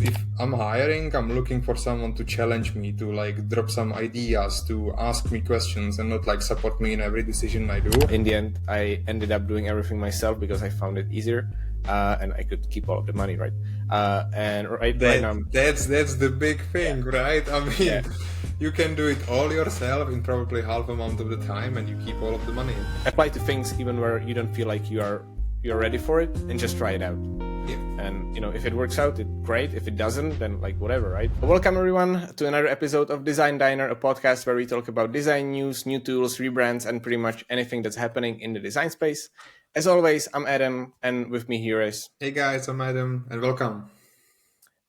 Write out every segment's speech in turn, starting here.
if I'm hiring, I'm looking for someone to challenge me, to like drop some ideas, to ask me questions, and not like support me in every decision I do. In the end, I ended up doing everything myself because I found it easier, and I could keep all of the money, right? And right now, That's the big thing, right? I mean, Yeah. you can do it all yourself in probably half amount of the time, and you keep all of the money. apply to things even where you don't feel like you're ready for it, and just try it out. Yeah. And if it works out, it's great. If it doesn't, then like whatever, right? Welcome everyone to another episode of Design Diner, a podcast where we talk about design news, new tools, rebrands, and pretty much anything that's happening in the design space. As always, I'm Adam, and with me here is. Hey guys, I'm Adam, and welcome.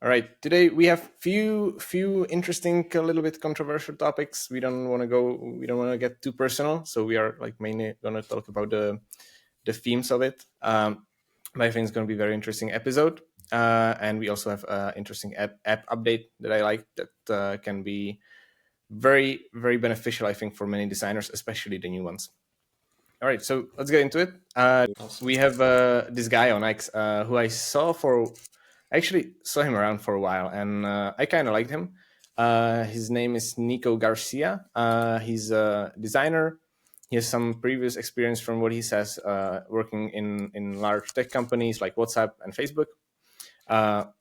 All right, today we have few interesting, a little bit controversial topics. We don't want to get too personal, so we are like mainly going to talk about the themes of it. But I think it's going to be a very interesting episode, and we also have an interesting app update that I like that can be very very beneficial, I think, for many designers, especially the new ones. All right, so let's get into it. Awesome. We have this guy on X who I actually saw him around for a while, and I kind of liked him. His name is Nico Garcia. He's a designer. He has some previous experience, from what he says, working in large tech companies like WhatsApp and Facebook.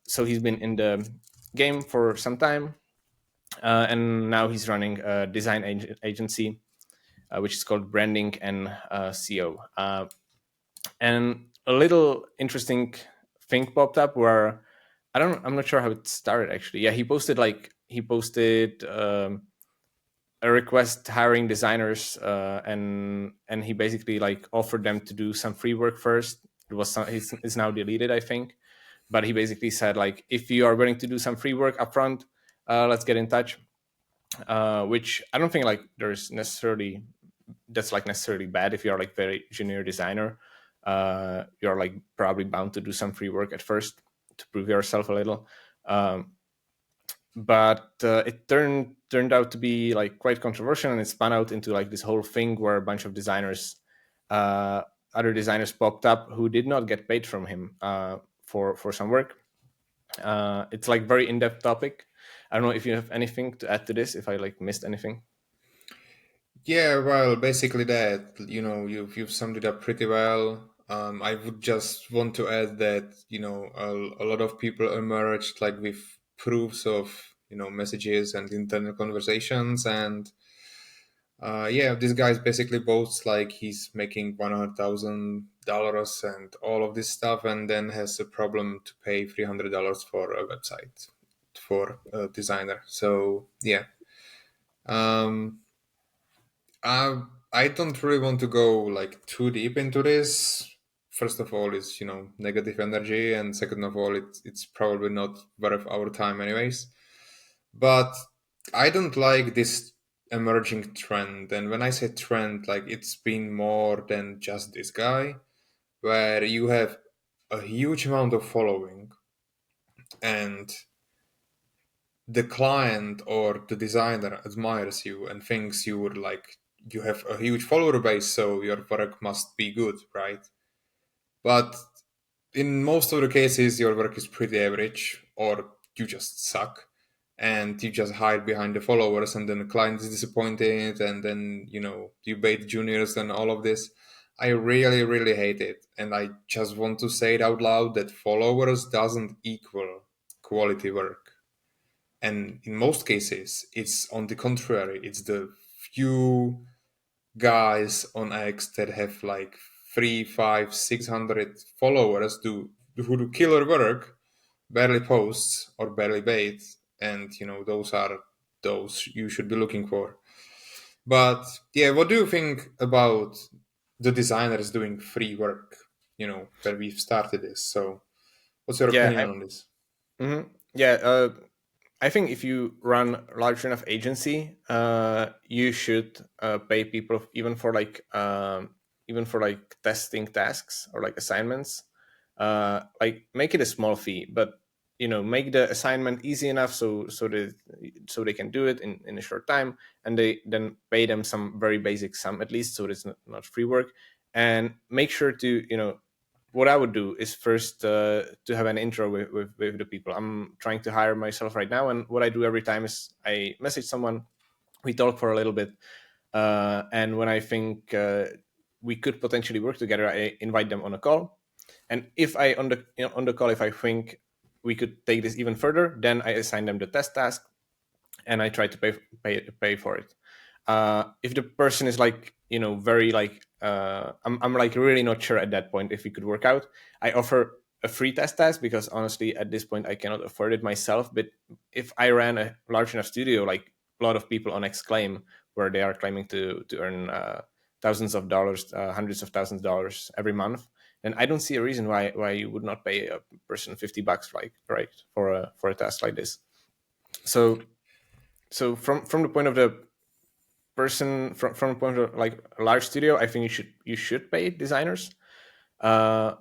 So he's been in the game for some time, and now he's running a design agency, which is called Branding and CO. And a little interesting thing popped up where I'm not sure how it started actually. Yeah, he posted a request hiring designers, and he basically like offered them to do some free work first. It's now deleted, I think, but he basically said like, if you are willing to do some free work upfront, let's get in touch. Which I don't think like that's necessarily bad. If you're like very junior designer, you're like probably bound to do some free work at first to prove yourself a little. But it turned out to be like quite controversial, and it spun out into like this whole thing where a bunch of designers, other designers, popped up who did not get paid from him for some work. It's like very in-depth topic. I don't know if you have anything to add to this, if I like missed anything. Yeah, well, basically that, you've summed it up pretty well. I would just want to add that, a lot of people emerged like with proofs of, messages and internal conversations. And yeah, this guy's basically boasts like he's making $100,000 and all of this stuff, and then has a problem to pay $300 for a website for a designer. So yeah. Um, I don't really want to go like too deep into this. First of all, it's negative energy, and second of all, it's probably not worth our time, anyways. But I don't like this emerging trend, and when I say trend, like it's been more than just this guy, where you have a huge amount of following, and the client or the designer admires you and thinks you're like you have a huge follower base, so your work must be good, right? But in most of the cases, your work is pretty average, or you just suck, and you just hide behind the followers, and then the client is disappointed, and then you bait juniors and all of this. I really, really hate it, and I just want to say it out loud that followers doesn't equal quality work. And in most cases, it's on the contrary. It's the few guys on X that have like 600 followers who do killer work, barely posts or barely bait, and those are those you should be looking for. But yeah, what do you think about the designers doing free work? Where we've started this. So, what's your Yeah, opinion on this? yeah. I think if you run a large enough agency, you should pay people even for like testing tasks or like assignments. Like make it a small fee, but make the assignment easy enough so they can do it in a short time, and they then pay them some very basic sum at least, so it's not free work. And make sure to what I would do is first to have an intro with the people. I'm trying to hire myself right now, and what I do every time is I message someone, we talk for a little bit, and when I think we could potentially work together, I invite them on a call. And if I on the call, if I think we could take this even further, then I assign them the test task, and I try to pay for it. If the person is like very like I'm like really not sure at that point if we could work out, I offer a free test task because honestly at this point I cannot afford it myself. But if I ran a large enough studio, like a lot of people on Exclaim, where they are claiming to earn thousands of dollars, hundreds of thousands of dollars every month, then I don't see a reason why you would not pay a person $50, like, right, for a task like this. So from the point of the person, from the point of like a large studio, I think you should pay designers uh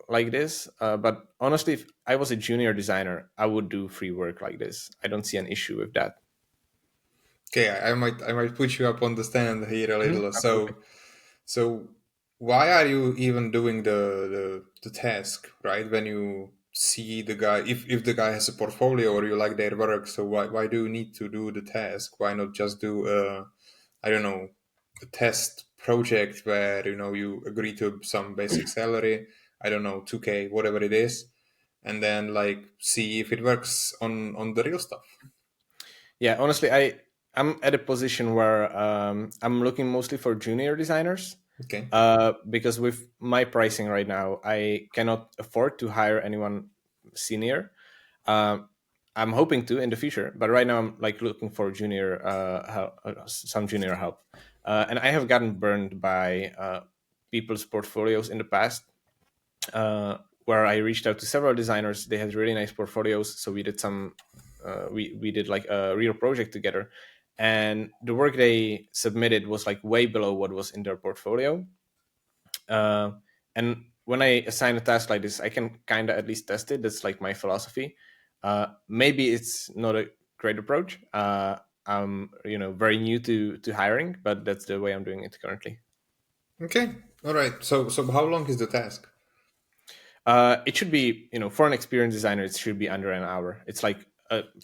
like this, but honestly, if I was a junior designer, I would do free work like this. I don't see an issue with that. Okay, I might put you up on the stand here a Mhm, little. absolutely. So why are you even doing the task, right? When you see the guy, if the guy has a portfolio or you like their work, so why do you need to do the task? Why not just do I don't know, a test project where you agree to some basic salary, I don't know, 2K, whatever it is, and then like see if it works on the real stuff. Yeah, honestly, I'm at a position where I'm looking mostly for junior designers, Okay. because with my pricing right now, I cannot afford to hire anyone senior. Um, I'm hoping to in the future, but right now I'm like looking for junior help, some junior help, and I have gotten burned by people's portfolios in the past, where I reached out to several designers. They had really nice portfolios, so we did we did like a real project together, and the work they submitted was like way below what was in their portfolio. Uh, and when I assign a task like this, I can kind of at least test it. That's like my philosophy. Maybe it's not a great approach. I'm very new to hiring, but that's the way I'm doing it currently. Okay. All right. So how long is the task? It should be, for an experienced designer, it should be under an hour. It's like,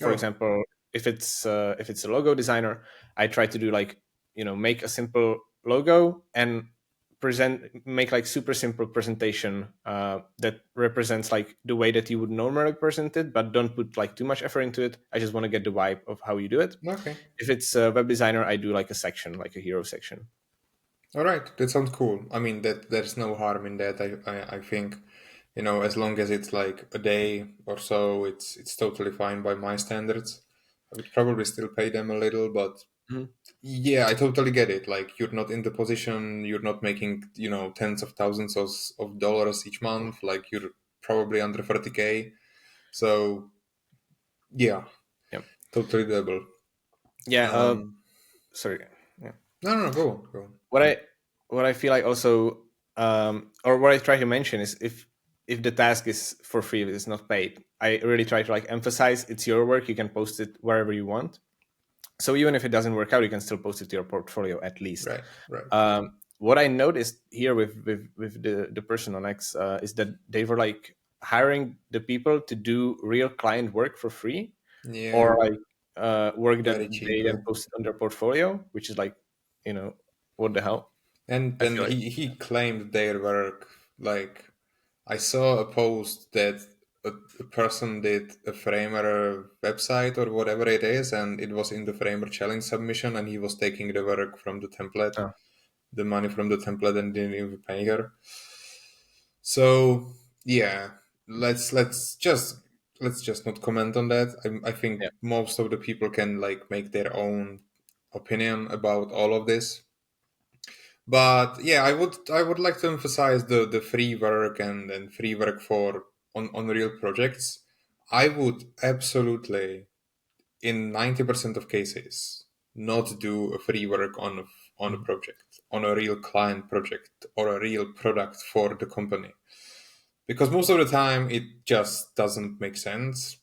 for Oh, example, if it's a logo designer, I try to do like, make a simple logo and make like super simple presentation that represents like the way that you would normally present it, but don't put like too much effort into it. I just want to get the vibe of how you do it. okay. If it's a web designer, I do like a section, like a hero section. All right. That sounds cool. I mean, that there's no harm in that. I think, as long as it's like a day or so, it's totally fine by my standards. I would probably still pay them a little, but Mhm. yeah, I totally get it. Like you're not in the position, you're not making, tens of thousands of dollars each month. Like you're probably under 30K. So yeah, Yeah. totally doable. Yeah. Um, Sorry. Yeah. no, no, no, go on, go on. what I what I feel like also, or what I try to mention is if the task is for free, if it's not paid, I really try to like emphasize it's your work. You can post it wherever you want. So even if it doesn't work out, you can still post it to your portfolio at least. Right, right. What I noticed here with the person on X is that they were like hiring the people to do real client work for free, Yeah, or like work that very they cheap. then posted on their portfolio, which is like, you know, what the hell? And I then feel like. he claimed their work. Like I saw a post that a person did a Framer website or whatever it is, and it was in the Framer challenge submission, and he was taking the work from the template, Oh, the money from the template, and didn't even pay her. So yeah, let's just not comment on that. I think yeah. most of the people can like make their own opinion about all of this. But yeah, I would like to emphasize the free work and free work for on real projects. I would absolutely, in 90% of cases, not do a free work on a Mhm. project, on a real client project or a real product for the company. Because most of the time it just doesn't make sense.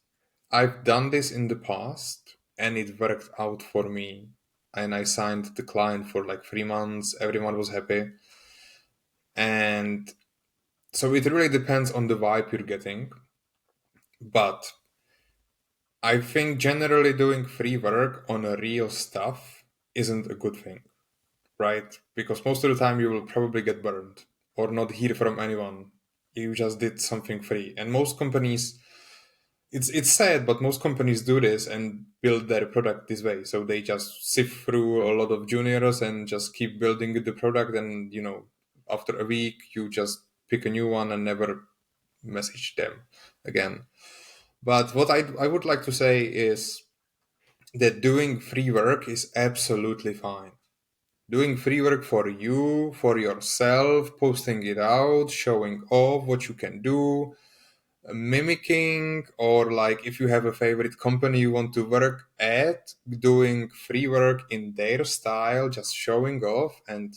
I've done this in the past and it worked out for me. And I signed the client for like 3 months. Everyone was happy. And So it really depends on the vibe you're getting. But I think generally doing free work on a real stuff isn't a good thing, right? Because most of the time you will probably get burned or not hear from anyone. You just did something free. And most companies, it's sad, but most companies do this and build their product this way. So they just sift through a lot of juniors and just keep building the product. And, after a week, you just pick a new one and never message them again. But what I would like to say is that doing free work is absolutely fine. Doing free work for you, for yourself, posting it out, showing off what you can do, mimicking, or like if you have a favorite company you want to work at, doing free work in their style, just showing off, and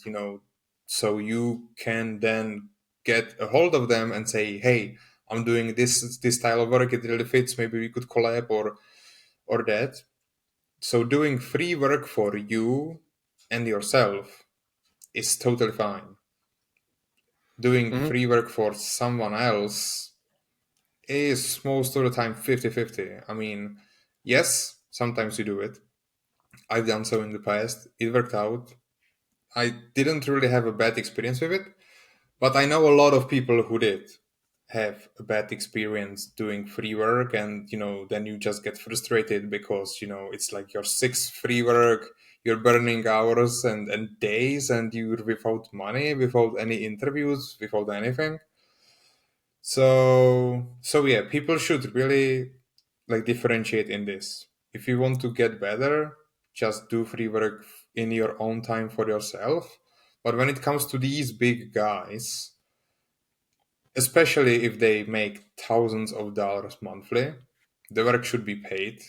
so you can then get a hold of them and say, hey, I'm doing this style of work, it really fits, maybe we could collab or that. So doing free work for you and yourself is totally fine. Doing Hmm. free work for someone else is most of the time 50-50. I mean, yes, sometimes you do it. I've done so in the past. It worked out. I didn't really have a bad experience with it, but I know a lot of people who did have a bad experience doing free work, and then you just get frustrated because it's like your sixth free work, you're burning hours and days, and you're without money, without any interviews, without anything. So yeah, people should really like differentiate in this. If you want to get better, just do free work in your own time for yourself. But when it comes to these big guys, especially if they make thousands of dollars monthly, the work should be paid.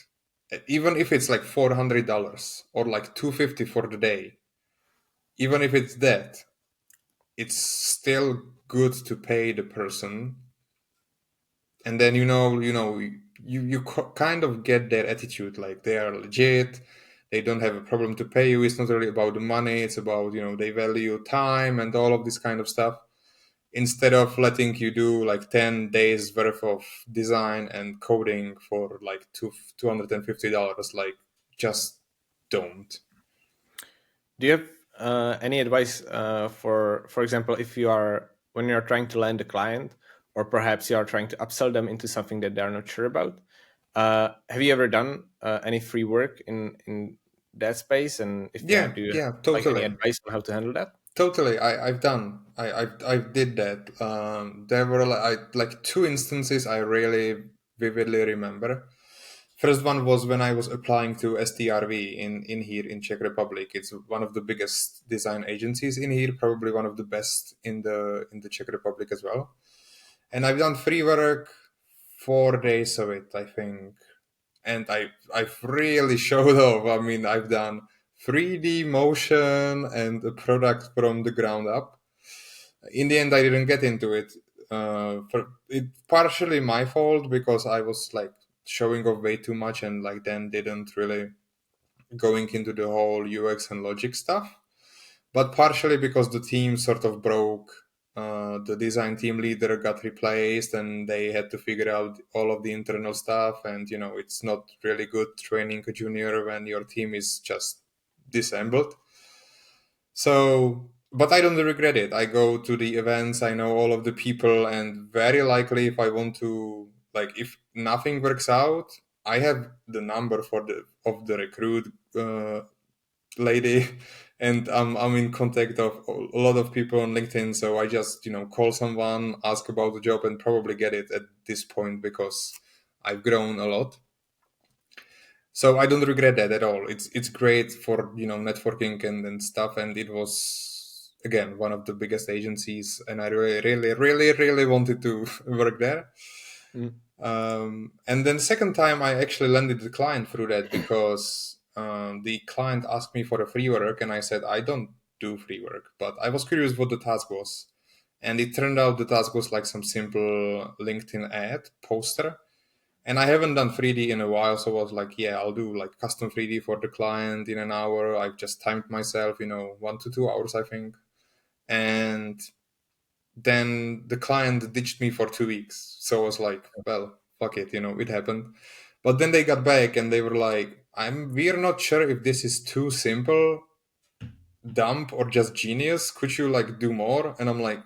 Even if it's like $400 or like 250 for the day, even if it's that, it's still good to pay the person. And then you kind of get their attitude, like they are legit, they don't have a problem to pay you. It's not really about the money, it's about they value time and all of this kind of stuff, instead of letting you do like 10 days worth of design and coding for like $250. Like, just don't. Do you have any advice for example, if you are when you're trying to land a client, or perhaps you are trying to upsell them into something that they're not sure about? Have you ever done any free work in that space? And if yeah, Yeah, do you have yeah, like any totally. advice on how to handle that? Totally, I've done. I did that. There were like two instances I really vividly remember. First one was when I was applying to STRV in here in Czech Republic. It's one of the biggest design agencies in here, probably one of the best in the Czech Republic as well. And I've done free work, 4 days of it, I think, and I've really showed off. I mean, I've done 3D motion and a product from the ground up. In the end, I didn't get into it. It partially my fault because I was like showing off way too much and like then didn't really going into the whole UX and logic stuff. But partially because the team sort of broke. The design team leader got replaced and they had to figure out all of the internal stuff. And, it's not really good training a junior when your team is just disassembled. So, but I don't regret it. I go to the events, I know all of the people, and very likely if I want to, like, if nothing works out, I have the number for the recruit lady, and I'm in contact of a lot of people on LinkedIn. So I just call someone, ask about the job, and probably get it at this point because I've grown a lot. So I don't regret that at all. It's great for networking and stuff, and it was again one of the biggest agencies, and I really really really really wanted to work there. Mm. And then second time, I actually landed the client through that because the client asked me for a free work, and I said I don't do free work, but I was curious what the task was, and it turned out the task was like some simple LinkedIn ad poster. And I haven't done 3D in a while, so I was like, yeah, I'll do like custom 3D for the client in an hour. I've just timed myself, 1 to 2 hours, I think. And then the client ditched me for 2 weeks. So I was like, well, fuck it, it happened. But then they got back and they were like, we're not sure if this is too simple, dumb, or just genius. Could you like do more? And I'm like,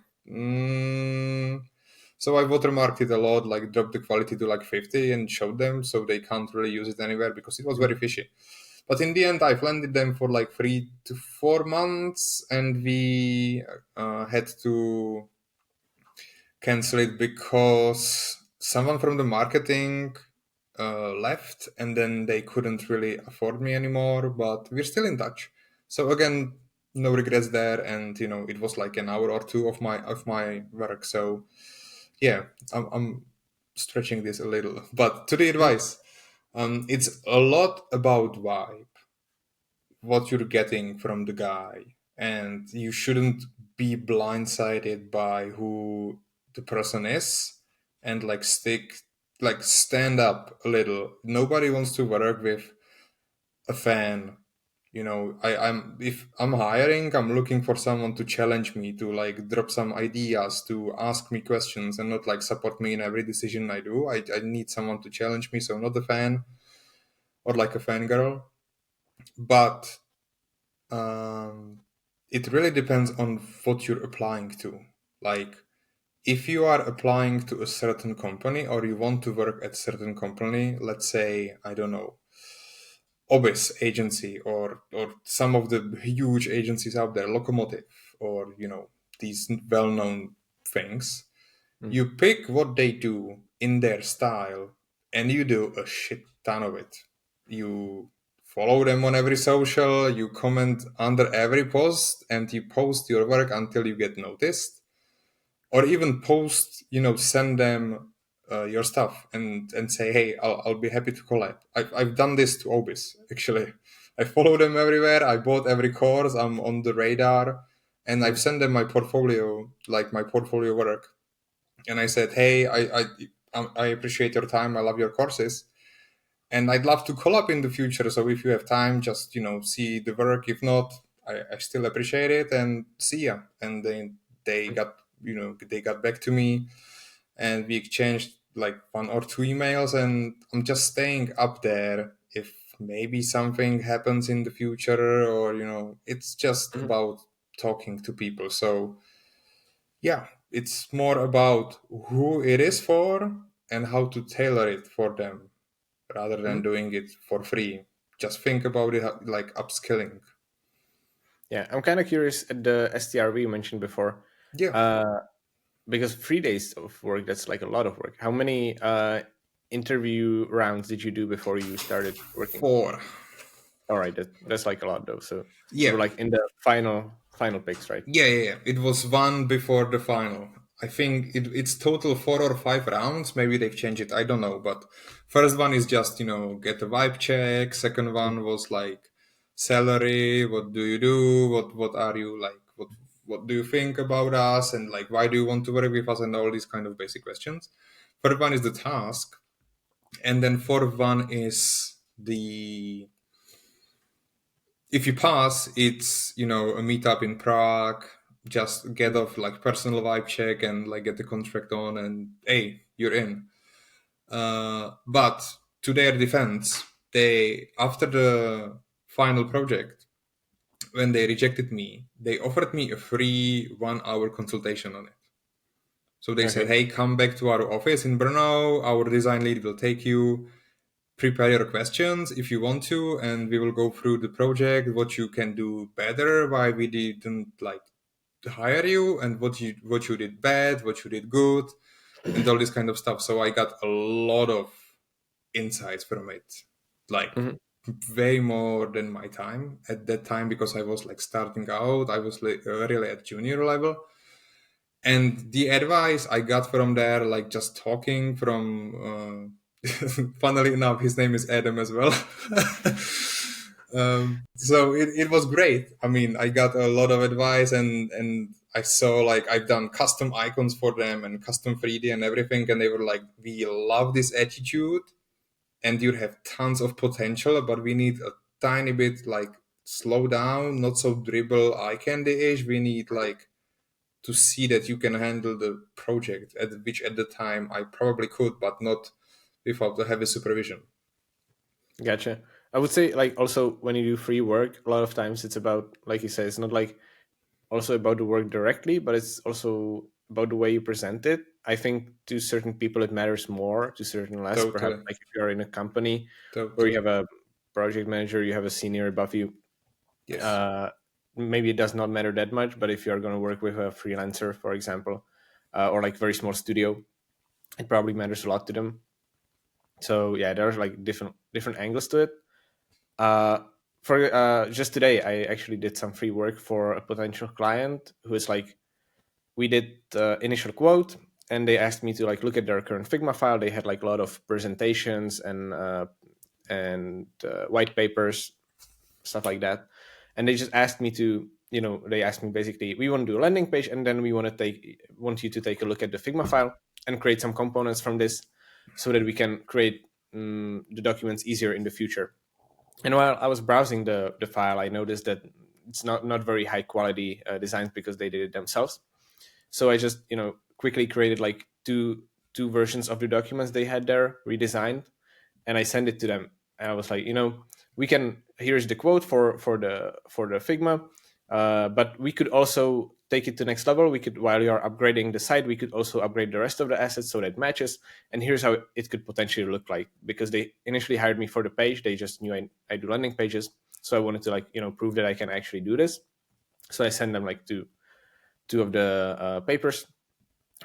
so I watermarked it a lot, like dropped the quality to like 50 and showed them so they can't really use it anywhere because it was very fishy. But in the end, I've landed them for like 3 to 4 months, and we had to cancel it because someone from the marketing left, and then they couldn't really afford me anymore. But we're still in touch. So again, no regrets there, and it was like an hour or two of my work. So yeah, I'm stretching this a little. But to the advice, it's a lot about vibe, what you're getting from the guy, and you shouldn't be blindsided by who the person is, and stand up a little. Nobody wants to work with a fan. If I'm hiring, I'm looking for someone to challenge me, to like drop some ideas, to ask me questions, and not like support me in every decision I do. I need someone to challenge me, so not a fan or like a fangirl. But it really depends on what you're applying to. Like, if you are applying to a certain company, or you want to work at a certain company, let's say, I don't know, Obis agency, or some of the huge agencies out there, Locomotive, or these well-known things, you pick what they do in their style, and you do a shit ton of it. You follow them on every social, you comment under every post, and you post your work until you get noticed. Or even post, send them your stuff, and say, hey, I'll be happy to collab. I've done this to Obis, actually. I follow them everywhere. I bought every course. I'm on the radar. And I've sent them my portfolio, like my portfolio work. And I said, hey, I appreciate your time. I love your courses. And I'd love to collab in the future. So if you have time, just, see the work. If not, I still appreciate it, and see ya. And then they got back to me, and we exchanged like 1 or 2 emails, and I'm just staying up there. If maybe something happens in the future, or, it's just about talking to people. So yeah, it's more about who it is for and how to tailor it for them, rather than doing it for free. Just think about it like upskilling. Yeah, I'm kind of curious at the STRV you mentioned before. Yeah. Because 3 days of work, that's like a lot of work. How many interview rounds did you do before you started working? 4. All right, that's like a lot though. So you Yeah. were like in the final picks, right? Yeah. It was one before the final. I think it's total 4 or 5 rounds. Maybe they've changed it. I don't know. But first one is just, get a vibe check. Second one was like salary. What do you do? What are you like? What do you think about us? And like, why do you want to work with us? And all these kind of basic questions. Third one is the task. And then fourth one is the, if you pass, it's a meetup in Prague. Just get off like personal vibe check and like get the contract on, and hey, you're in. But to their defense, they, after the final project, when they rejected me, they offered me a free 1 hour consultation on it. So they said, hey, come back to our office in Brno. Our design lead will take you, prepare your questions if you want to, and we will go through the project, what you can do better, why we didn't like hire you, and what you did bad, what you did good, and all this kind of stuff. So I got a lot of insights from it, like way more than my time at that time, because I was like starting out. I was really at junior level. And the advice I got from there, like just talking from, funnily enough, his name is Adam as well. So it was great. I mean, I got a lot of advice, and I saw like I've done custom icons for them and custom 3D and everything. And they were like, we love this attitude, and you have tons of potential, but we need a tiny bit like slow down, not so dribble eye candy-ish. We need like to see that you can handle the project, which at the time I probably could, but not without the heavy supervision. Gotcha. I would say like also when you do free work, a lot of times it's about, like you said, it's not like also about the work directly, but it's also about the way you present it. I think to certain people it matters more, to certain less. Perhaps Totally, like if you're in a company where you totally. have a project manager, you have a senior above you, Yes. uh, maybe it does not matter that much. But if you're going to work with a freelancer, for example, or like very small studio, it probably matters a lot to them. So yeah, there's like different angles to it. Uh, for just today, I actually did some free work for a potential client who is like, we did the initial quote, and they asked me to like look at their current Figma file. They had like a lot of presentations and white papers, stuff like that, and they just asked me to, they asked me basically, we want to do a landing page, and then we want you to take a look at the Figma file and create some components from this, so that we can create the documents easier in the future. And while I was browsing the file, I noticed that it's not very high quality designs because they did it themselves. So I just quickly created like two versions of the documents they had there, redesigned, and I sent it to them. And I was like, we can, here's the quote for the Figma, but we could also take it to next level. We could, while you're upgrading the site, we could also upgrade the rest of the assets so that it matches. And here's how it could potentially look like, because they initially hired me for the page. They just knew I do landing pages, so I wanted to like prove that I can actually do this. So I sent them like two of the papers,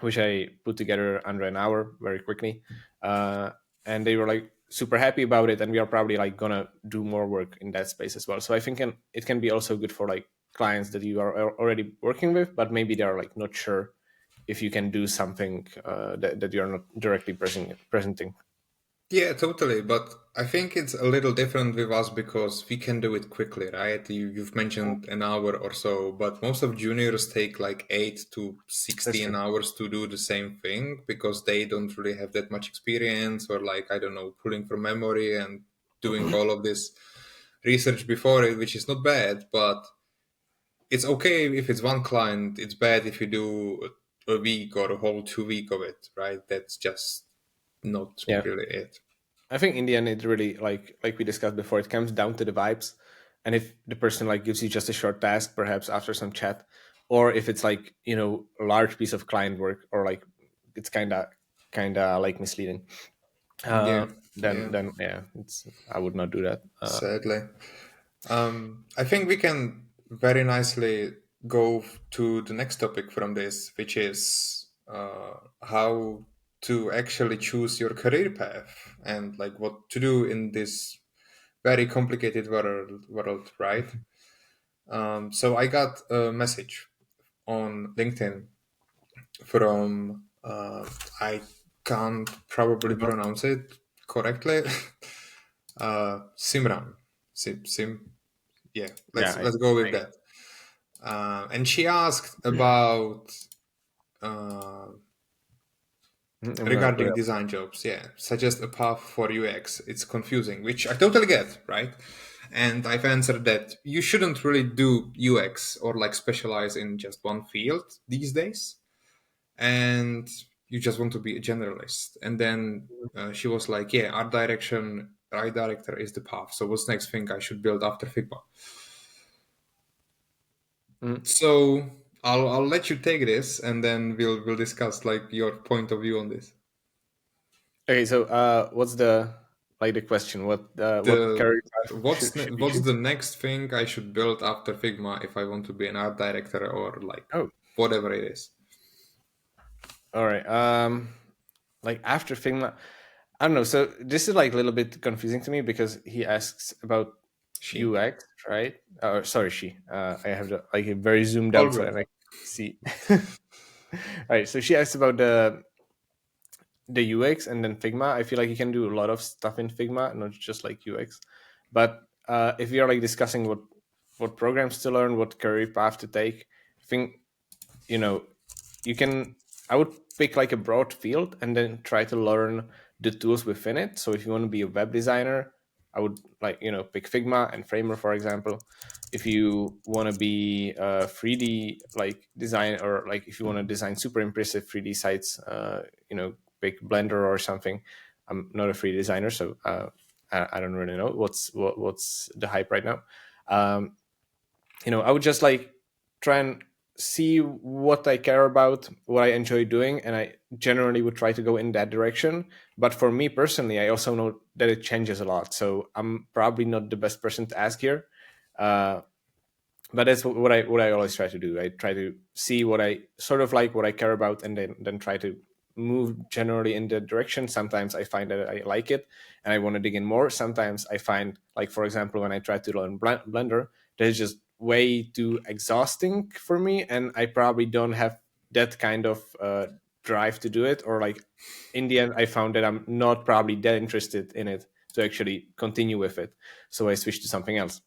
which I put together under an hour very quickly. And they were like super happy about it. And we are probably like gonna do more work in that space as well. So I think it can be also good for like clients that you are already working with, but maybe they're like not sure if you can do something that you're not directly presenting. Yeah, totally. But I think it's a little different with us because we can do it quickly, right? You've mentioned an hour or so, but most of juniors take like 8 to That's 16 true. hours to do the same thing because they don't really have that much experience or like, I don't know, pulling from memory and doing all of this research before it, which is not bad, but it's okay if it's one client. It's bad if you do a week or a whole 2 week of it, right? That's just not Yeah. really it. I think in the end, it really like we discussed before, it comes down to the vibes, and if the person like gives you just a short task, perhaps after some chat, or if it's like a large piece of client work, or like it's kind of like misleading. Yeah, Then yeah. then yeah, it's I would not do that. Sadly, I think we can very nicely go to the next topic from this, which is how to actually choose your career path and like what to do in this very complicated world, right? So I got a message on LinkedIn from I can't probably pronounce it correctly. Simran, Sim. Yeah, Yeah, let's go with I that. And she asked about uh, I'm gonna put it regarding up. design jobs. Yeah, suggest a path for UX. It's confusing, which I totally get, right? And I've answered that you shouldn't really do UX or like specialize in just one field these days, and you just want to be a generalist. And then she was like, "Yeah, art director is the path. So what's next thing I should build after Figma?" Mm. So I'll let you take this, and then we'll discuss like your point of view on this. Okay, so what's the question? What The career path should you what's the choose? next thing I should build after Figma if I want to be an art director or like Oh, whatever it is? all right. Like after Figma, I don't know. So this is like a little bit confusing to me because he asks about She. UX, right? Sorry, she. I have like a very zoomed All out so good. I can see. All right. So she asked about the UX and then Figma. I feel like you can do a lot of stuff in Figma, not just like UX. But if we are like discussing what programs to learn, what career path to take, I think you know you can. I would pick like a broad field and then try to learn the tools within it. So if you want to be a web designer, I would like, pick Figma and Framer, for example. If you want to be a 3D like design, or like if you want to design super impressive 3D sites, pick Blender or something. I'm not a 3D designer, so I don't really know what's the hype right now. Um, I would just like try and see what I care about, what I enjoy doing, and I generally would try to go in that direction. But for me personally, I also know that it changes a lot, so I'm probably not the best person to ask here. Uh, but that's what I always try to do. I try to see what I sort of like, what I care about, and then try to move generally in that direction. Sometimes I find that I like it and I want to dig in more. Sometimes I find, like for example, when I try to learn Blender, that is just way too exhausting for me, and I probably don't have that kind of drive to do it. Or like in the end, I found that I'm not probably that interested in it to actually continue with it, so I switched to something else.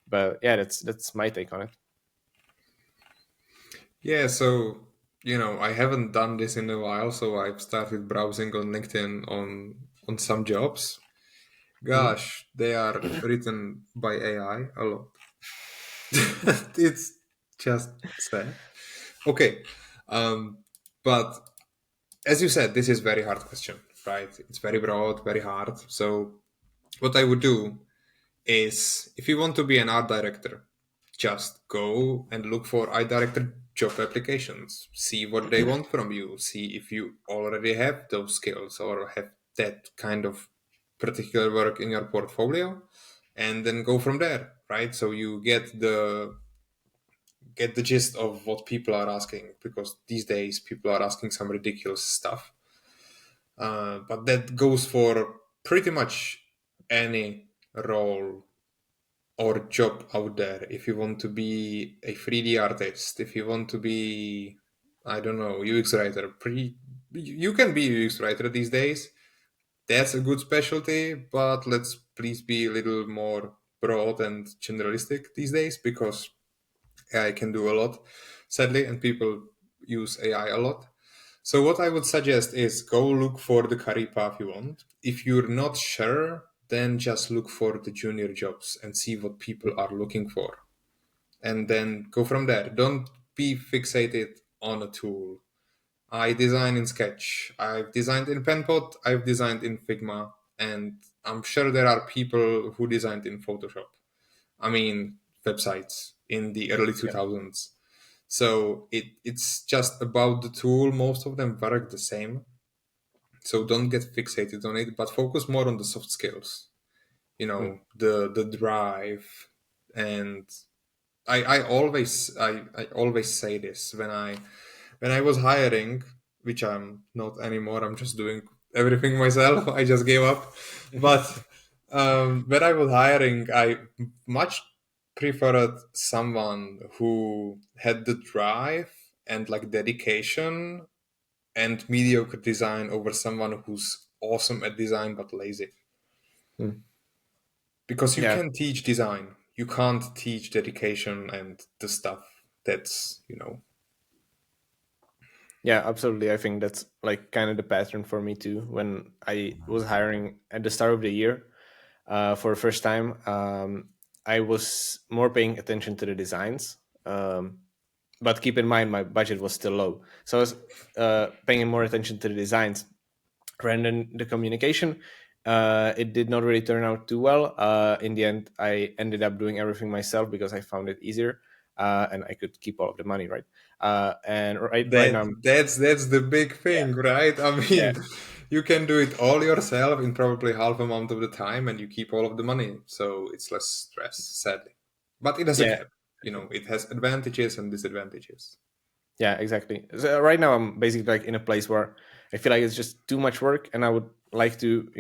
But yeah, that's my take on it. Yeah, so I haven't done this in a while, so I've started browsing on LinkedIn on some jobs. Mhm. Gosh, they are written by AI a lot. It's just sad. Okay, um, but as you said, this is very hard question, right? It's very broad, very hard. So what I would do is, if you want to be an art director, just go and look for art director job applications. See what they want from you. See if you already have those skills or have that kind of particular work in your portfolio, and then go from there, right? So you get the gist of what people are asking, because these days people are asking some ridiculous stuff. But that goes for pretty much any role or job out there. If you want to be a 3D artist, if you want to be, I don't know, UX writer, you can be a UX writer these days. That's a good specialty, but let's please be a little more broad and generalistic these days, because AI can do a lot, sadly, and people use AI a lot. So what I would suggest is go look for the career path you want. If you're not sure, then just look for the junior jobs and see what people are looking for. And then go from there. Don't be fixated on a tool. I design in Sketch. I've designed in Penpot. I've designed in Figma. And I'm sure there are people who designed in Photoshop. I mean, websites in the early Yeah. 2000s. So it's just about the tool. Most of them work the same. So don't get fixated on it, but focus more on the soft skills. Mm. The drive. And I always say this when I was hiring, which I'm not anymore. I'm just doing everything myself. I just gave up. But when I was hiring, I much preferred someone who had the drive and like dedication and mediocre design over someone who's awesome at design but lazy. Mm. Because you Yeah, can teach design, you can't teach dedication and the stuff that's. yeah, absolutely. I think that's like kind of the pattern for me too. When I was hiring at the start of the year, for the first time, I was more paying attention to the designs. But keep in mind, my budget was still low, so I was paying more attention to the designs rather than the communication. It did not really turn out too well. In the end, I ended up doing everything myself because I found it easier, and I could keep all of the money, right? And right now, That's the big yeah, thing, right? I yeah, mean, you can do it all yourself in probably half amount of the time, and you keep all of the money, so it's less stress, sadly. But it has a yeah, cap. It has advantages and disadvantages. yeah, exactly. So right now, I'm basically like in a place where I feel like it's just too much work, and I would like to,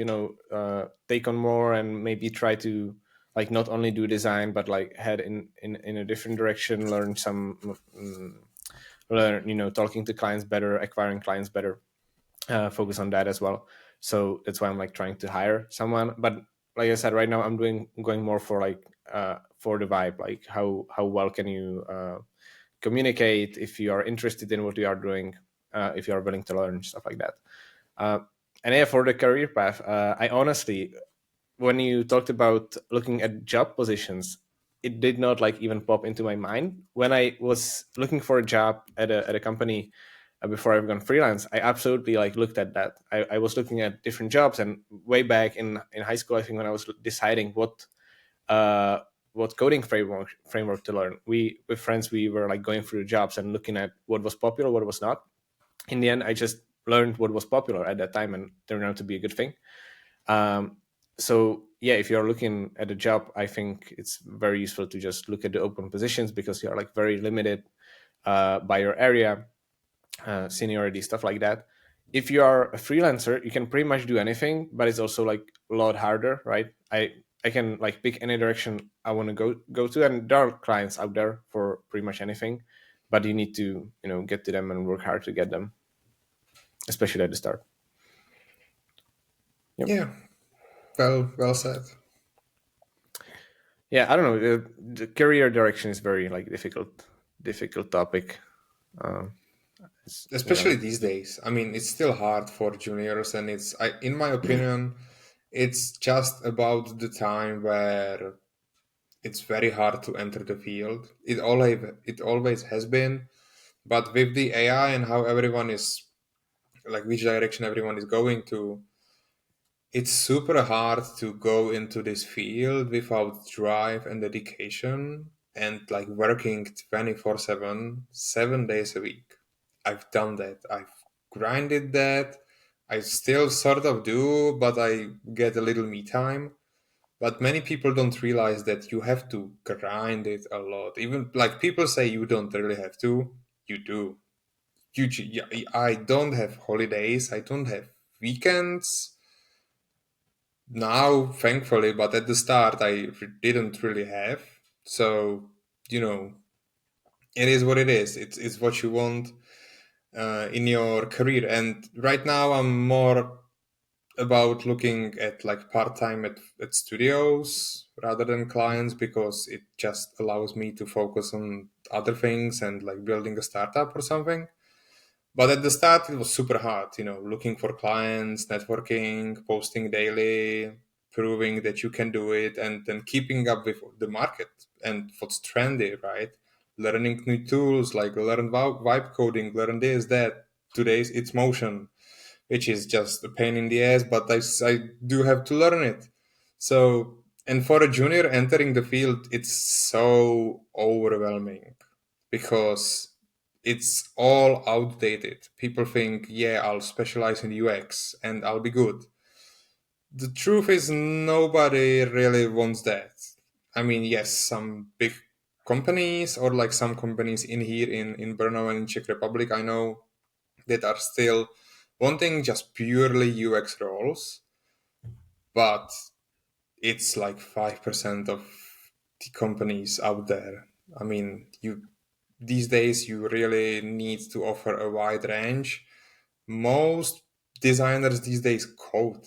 take on more and maybe try to like not only do design but like head in a different direction, learn some, learn, talking to clients better, acquiring clients better, focus on that as well. So that's why I'm like trying to hire someone. But like I said, right now I'm going more for like, for the vibe, like how well can you communicate, if you are interested in what you are doing, if you are willing to learn stuff like that. uh, and yeah, for the career path, I honestly when you talked about looking at job positions, it did not like even pop into my mind. When I was looking for a job at a company before I've gone freelance, I absolutely like looked at that. I was looking at different jobs, and way back in high school, I think, when I was deciding uh, what coding framework to learn, we with friends, we were like going through the jobs and looking at what was popular, what was not. In the end, I just learned what was popular at that time, and turned out to be a good thing. um, so yeah, if you're looking at a job, I think it's very useful to just look at the open positions, because you are like very limited by your area, seniority, stuff like that. If you are a freelancer, you can pretty much do anything, but it's also like a lot harder, right? I can like pick any direction I want to go to, and there are clients out there for pretty much anything, but you need to, get to them and work hard to get them, especially at the start. Yep. Yeah, well said. Yeah, I don't know. The career direction is very like difficult topic. Um, it's, you know, Especially these days. I mean, it's still hard for juniors, and in my opinion, it's just about the time where it's very hard to enter the field. It always has been, but with the AI and how everyone is, like, which direction everyone is going to, it's super hard to go into this field without drive and dedication and like working 24/7, 7 days a week. I've done that. I've grinded that. I still sort of do, but I get a little me time. But many people don't realize that you have to grind it a lot. Even like people say you don't really have to. You do. Yeah, I don't have holidays. I don't have weekends now, thankfully, but at the start didn't really have. So, you know, it is what it is. It's what you want in your career. And right now, I'm more about looking at like part time at studios rather than clients, because it just allows me to focus on other things and like building a startup or something. But at the start, it was super hard, looking for clients, networking, posting daily, proving that you can do it, and then keeping up with the market and what's trendy, right? Learning new tools, like learn vibe coding, learn this, that. Today's it's motion, which is just a pain in the ass, but I do have to learn it. So, and for a junior entering the field, it's so overwhelming because it's all outdated. People think, yeah, I'll specialize in UX and I'll be good. The truth is, nobody really wants that. I mean, yes, some big companies or like some companies in here in Brno and in Czech Republic, I know that are still wanting just purely UX roles, but it's like 5% of the companies out there. I mean, these days you really need to offer a wide range. Most designers these days code.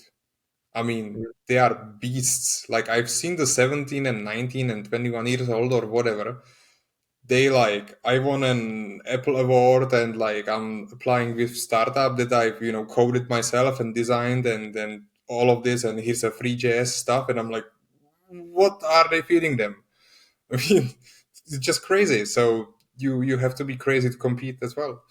I mean, they are beasts. Like I've seen the 17 and 19 and 21 years old or whatever. They like, I won an Apple award and like I'm applying with startup that I've, coded myself and designed and then all of this and here's a free JS stuff and I'm like, what are they feeding them? I mean, it's just crazy. So you have to be crazy to compete as well.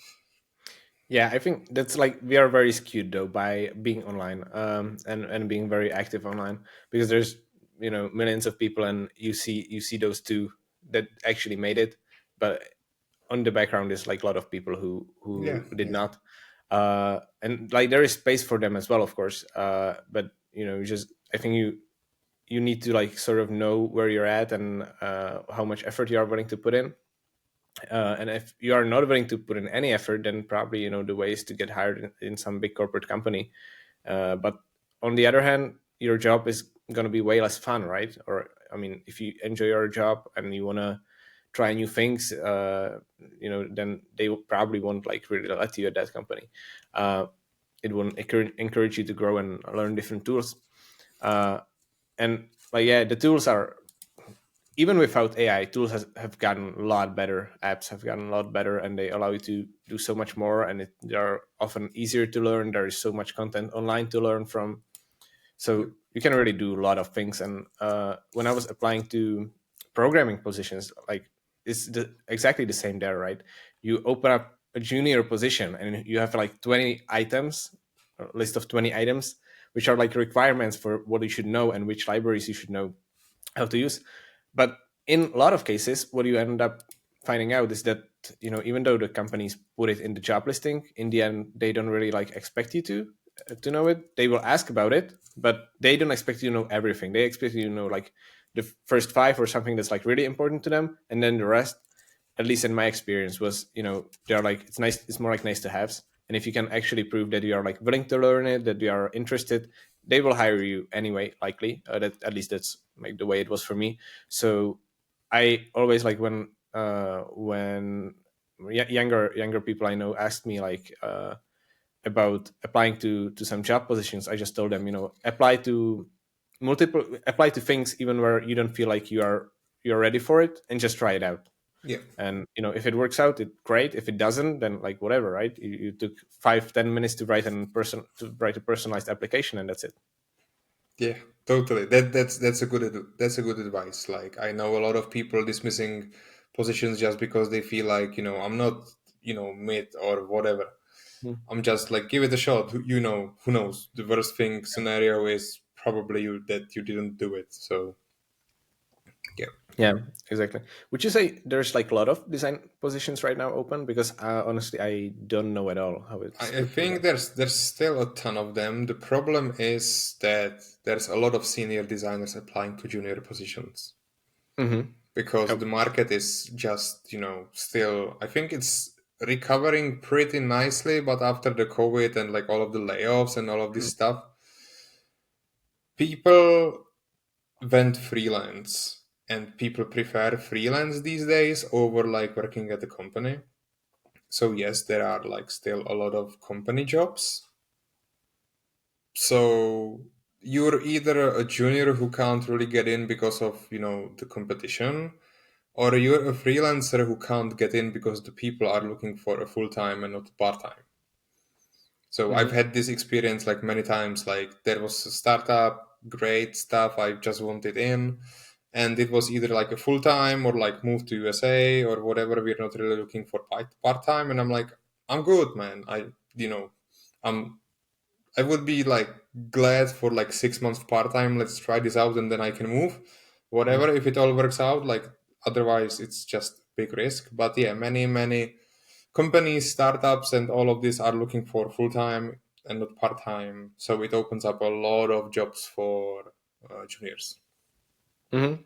yeah, I think that's like we are very skewed though by being online, and being very active online, because there's millions of people, and you see those two that actually made it, but on the background is like a lot of people Yeah, who did yeah. not, and like there is space for them as well, of course, but just I think you need to like sort of know where you're at, and how much effort you are willing to put in, and if you are not willing to put in any effort, then probably the way is to get hired in some big corporate company. But on the other hand, your job is going to be way less fun, right? Or I mean, if you enjoy your job and you want to try new things, then they probably won't like really let you at that company. It won't encourage you to grow and learn different tools. And like, yeah, the tools are, even without AI, tools have gotten a lot better. Apps have gotten a lot better, and they allow you to do so much more. And they are often easier to learn. There is so much content online to learn from. So you can really do a lot of things. And when I was applying to programming positions, like exactly the same there, right? You open up a junior position and you have like 20 items, a list of 20 items, which are like requirements for what you should know and which libraries you should know how to use. But in a lot of cases, what you end up finding out is that, even though the companies put it in the job listing, in the end they don't really like expect you to know it. They will ask about it, but they don't expect you to know everything. They expect you to know like the first five or something that's like really important to them, and then the rest, at least in my experience, was, they're like, it's nice, it's more like nice to haves. And if you can actually prove that you are like willing to learn it, that you are interested, they will hire you anyway, likely. That, at least that's like the way it was for me. So I always like when younger people I know asked me like about applying to some job positions, I just told them, apply to things even where you don't feel like you're ready for it, and just try it out. Yeah. And if it works out, it great. If it doesn't, then like whatever, right? You took 5-10 minutes to write a personalized application, and that's it. Yeah, totally. That's a good advice. Like I know a lot of people dismissing positions just because they feel like, I'm not, mid or whatever. Hmm. I'm just like give it a shot. Who knows? The worst thing scenario is probably that you didn't do it. So yeah. Yeah, exactly. Would you say there's like a lot of design positions right now open? Because honestly, I don't know at all how it's I looking think there. there's still a ton of them. The problem is that there's a lot of senior designers applying to junior positions Mm-hmm. because Oh, the market is just, still, I think it's recovering pretty nicely, but after the COVID and like all of the layoffs and all of this stuff, people went freelance and people prefer freelance these days over like working at the company. So yes, there are like still a lot of company jobs. So you're either a junior who can't really get in because of, the competition, or you're a freelancer who can't get in because the people are looking for a full time and not part time. So I've mm-hmm. had this experience like many times. Like there was a startup, great stuff. I just wanted in, and it was either like a full time or like move to USA or whatever. We're not really looking for part time, and I'm like, I'm good, man. I'm I would be like glad for like 6 months part time. Let's try this out, and then I can move. Whatever, if it all works out. Like otherwise, it's just big risk. But yeah, many companies, startups, and all of these are looking for full time and not part time. So it opens up a lot of jobs for juniors. Mm-hmm.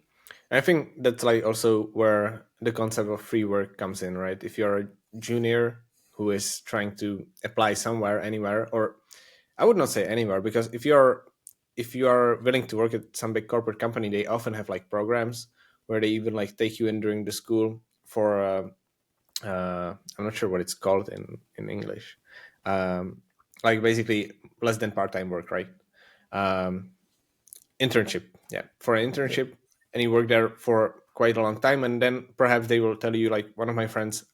I think that's like also where the concept of free work comes in, right? If you're a junior who is trying to apply somewhere, anywhere, or I would not say anywhere, because if you are willing to work at some big corporate company, they often have like programs where they even like take you in during the school for I'm not sure what it's called in English, um, like basically less than part time work, right? Um, Internship, yeah, for an Yeah. internship, and you work there for quite a long time, and then perhaps they will tell you, like one of my friends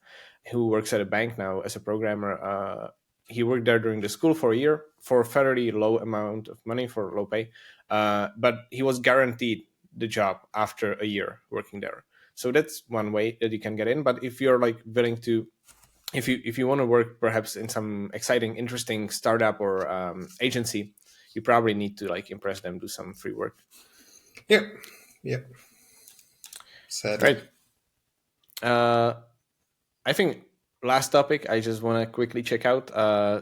who works at a bank now as a programmer, he worked there during the school for a year for a fairly low amount of money, for low pay, but he was guaranteed the job after a year working there. So that's one way that you can get in. But if you're like willing to, if you want to work perhaps in some exciting, interesting startup or agency, you probably need to like impress them, do some free work. Yeah. Yeah. Sadly. Right. Uh, I think last topic I just want to quickly check out,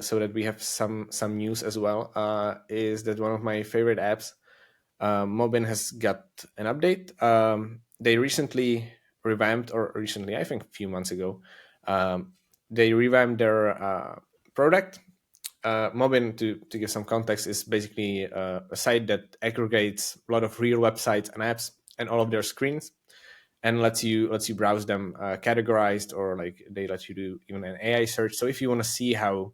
so that we have some news as well. Is that one of my favorite apps, Mobin, has got an update. They recently revamped, or recently, I think a few months ago, um, they revamped their product. Mobin, to give some context, is basically a site that aggregates a lot of real websites and apps and all of their screens, and lets you browse them categorized, or like they let you do even an AI search. So if you want to see for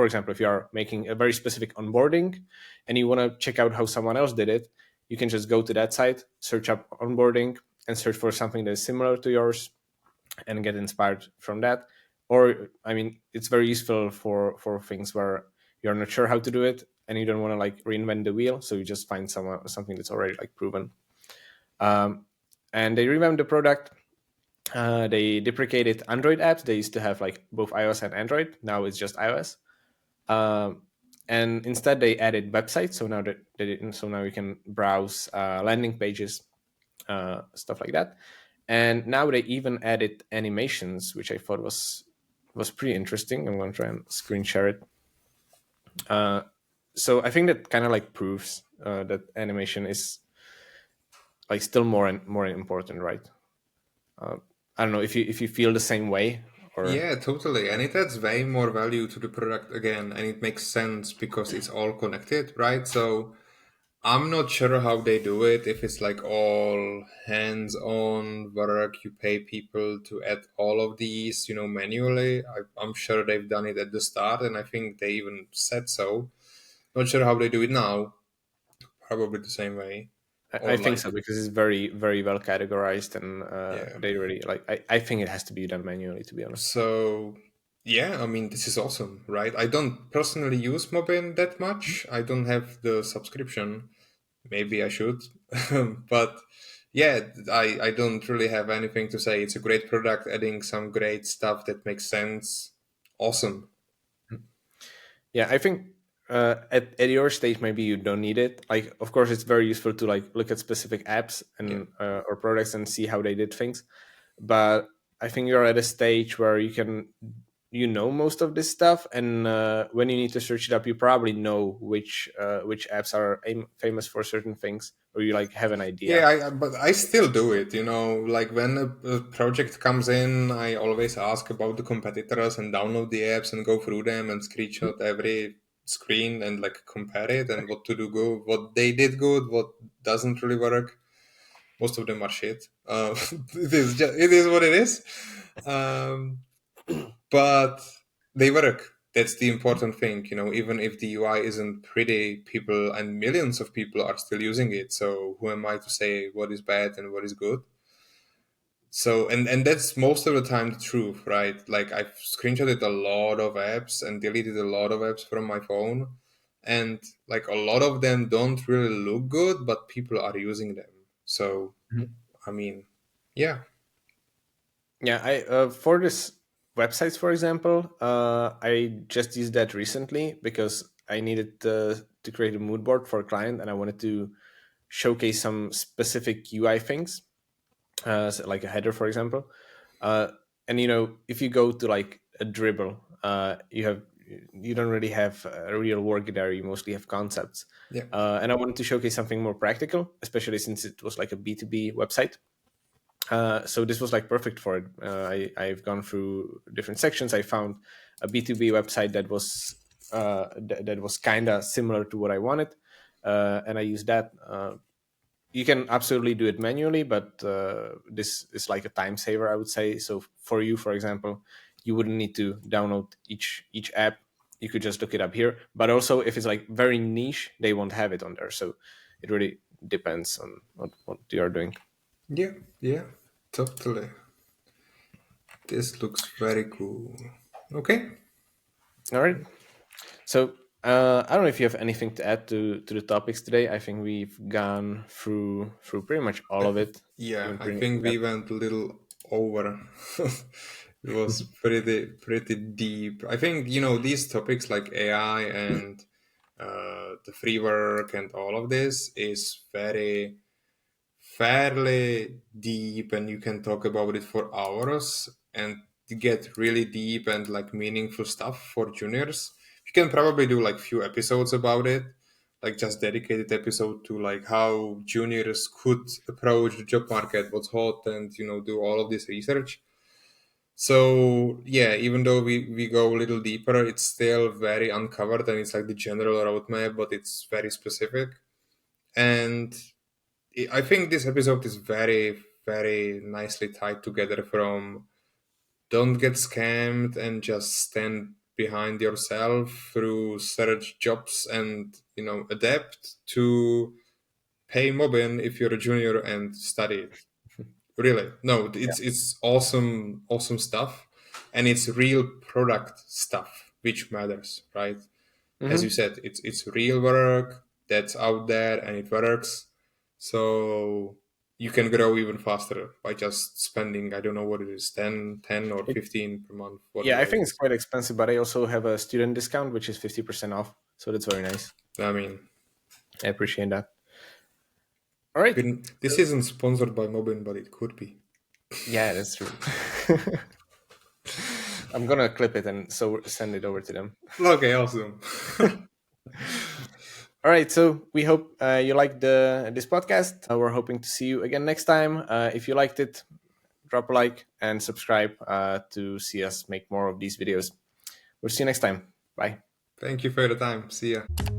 example, if you are making a very specific onboarding and you want to check out how someone else did it, you can just go to that site, search up onboarding, and search for something that is similar to yours, and get inspired from that. Or I mean, it's very useful for things where you're not sure how to do it. and you don't want to like reinvent the wheel, so you just find something that's already like proven. And they revamped the product. They deprecated Android apps. They used to have like both iOS and Android. Now it's just iOS. And instead they added websites. So now you can browse landing pages, stuff like that. And now they even added animations, which I thought was pretty interesting. I'm going to try and screen share it. So I think that kind of like proves that animation is like still more and more important, right? I don't know if you feel the same way or. Yeah, totally. And it adds way more value to the product again, and it makes sense because it's all connected, right? So I'm not sure how they do it, if it's like all hands-on work, you pay people to add all of these, manually. I'm sure they've done it at the start, and I think they even said so. Not sure how they do it now. Probably the same way. I Or think like, so because it's very very well categorized, and yeah. they really like. I think it has to be done manually, to be honest. So, yeah, I mean, this is awesome, right? I don't personally use Mobin that much. I don't have the subscription. Maybe I should. But yeah, I don't really have anything to say. It's a great product, adding some great stuff that makes sense. Awesome. Yeah, I think at your stage maybe you don't need it. Like, of course, it's very useful to like look at specific apps Yeah. and or products and see how they did things. But I think you're at a stage where most of this stuff, and when you need to search it up, you probably know which apps are famous for certain things, or you like have an idea. Yeah, but I still do it. Like when a project comes in, I always ask about the competitors and download the apps and go through them and screenshot every screen and like compare it and what to do good, what they did good, what doesn't really work. Most of them are shit. It is what it is. Um, but they work. That's the important thing, even if the UI isn't pretty, people and millions of people are still using it. So who am I to say what is bad and what is good? So and that's most of the time the truth, right? Like I've screenshotted a lot of apps and deleted a lot of apps from my phone, and like a lot of them don't really look good, but people are using them. So I mean, yeah. Yeah, I for this websites, for example, I just used that recently because I needed to create a mood board for a client, and I wanted to showcase some specific UI things, so like a header, for example. Uh, and if you go to like a Dribble, you don't really have a real work there. You mostly have concepts. Yeah. And I wanted to showcase something more practical, especially since it was like a B2B website. So this was like perfect for it. I've gone through different sections. I found a B2B website that was that was kind of similar to what I wanted, and I used that. You can absolutely do it manually, but this is like a time saver, I would say. So for you, for example, you wouldn't need to download each app. You could just look it up here. But also, if it's like very niche, they won't have it on there. So it really depends on what you are doing. Yeah. Yeah. Totally. This looks very cool. Okay. All right. So I don't know if you have anything to add to the topics today. I think we've gone through pretty much all of it. Yeah, Even I pretty think that. we went a little over. It was pretty deep. I think these topics like AI and the free work and all of this is very fairly deep, and you can talk about it for hours and get really deep and like meaningful stuff for juniors. You can probably do like few episodes about it, like just dedicated episode to like how juniors could approach the job market, what's hot, and do all of this research. So yeah, even though we go a little deeper, it's still very uncovered, and it's like the general roadmap, but it's very specific. And I think this episode is very, very nicely tied together from don't get scammed and just stand behind yourself through search jobs and, adapt to pay Mobin if you're a junior and study it. Really. No, Yeah. it's awesome, awesome stuff. And it's real product stuff, which matters, right? As you said, it's real work that's out there and it works. So you can grow even faster by just spending, I don't know what it is, 10 or 15 per month. Yeah, Whatever I it think it's is. quite expensive, but I also have a student discount, which is 50% off. So that's very nice. I mean, I appreciate that. All right. this isn't sponsored by Mobin, but it could be. Yeah, that's true. I'm gonna clip it and so send it over to them. Okay, awesome. All right, so we hope you liked this podcast. We're hoping to see you again next time. If you liked it, drop a like and subscribe to see us make more of these videos. We'll see you next time. Bye. Thank you for your time. See ya.